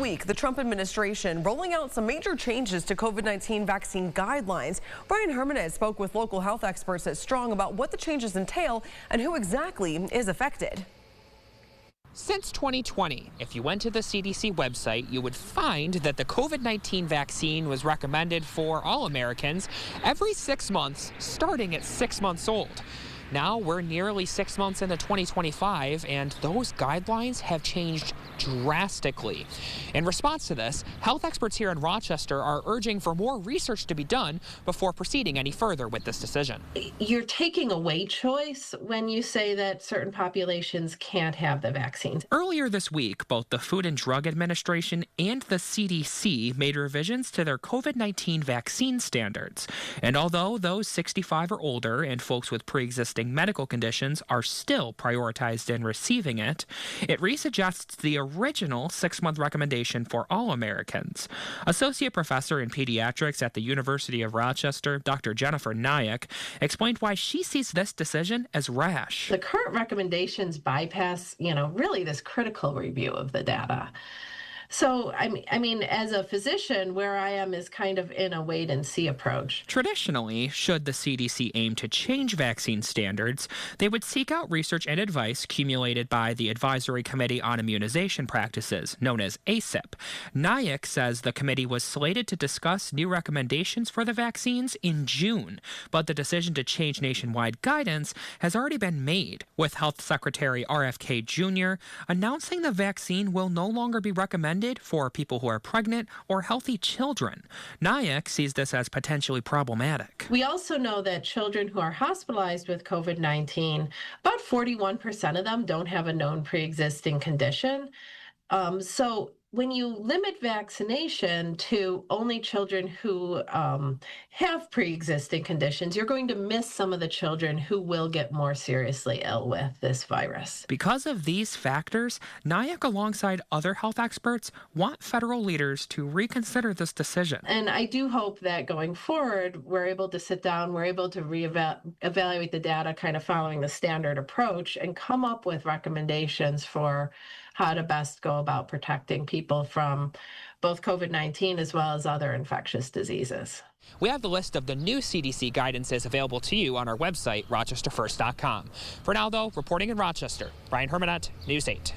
week, the Trump administration rolling out some major changes to COVID-19 vaccine guidelines. Brian Hermanez spoke with local health experts at Strong about what the changes entail and who exactly is affected. Since 2020, if you went to the CDC website, you would find that the COVID-19 vaccine was recommended for all Americans every 6 months, starting at 6 months old. Now we're nearly 6 months into 2025, and those guidelines have changed drastically. In response to this, health experts here in Rochester are urging for more research to be done before proceeding any further with this decision. You're taking away choice when you say that certain populations can't have the vaccines. Earlier this week, both the Food and Drug Administration and the CDC made revisions to their COVID-19 vaccine standards. And although those 65 or older and folks with pre-existing medical conditions are still prioritized in receiving it, it resuggests the original 6-month recommendation for all Americans. Associate Professor in Pediatrics at the University of Rochester, Dr. Jennifer Nayak, explained why she sees this decision as rash. The current recommendations bypass, really this critical review of the data. So, I mean, as a physician, where I am is kind of in a wait-and-see approach. Traditionally, should the CDC aim to change vaccine standards, they would seek out research and advice accumulated by the Advisory Committee on Immunization Practices, known as ACIP. Nayak says the committee was slated to discuss new recommendations for the vaccines in June, but the decision to change nationwide guidance has already been made, with Health Secretary RFK Jr. announcing the vaccine will no longer be recommended for people who are pregnant or healthy children. Nayak sees this as potentially problematic. We also know that children who are hospitalized with COVID-19, about 41% of them don't have a known pre-existing condition. So when you limit vaccination to only children who have pre-existing conditions, you're going to miss some of the children who will get more seriously ill with this virus. Because of these factors, Nayak, alongside other health experts, want federal leaders to reconsider this decision. And I do hope that going forward, we're able to sit down, we're able to evaluate the data kind of following the standard approach and come up with recommendations for how to best go about protecting people from both COVID-19 as well as other infectious diseases. We have the list of the new CDC guidances available to you on our website, rochesterfirst.com. For now, though, reporting in Rochester, Brian Hermanez, News 8.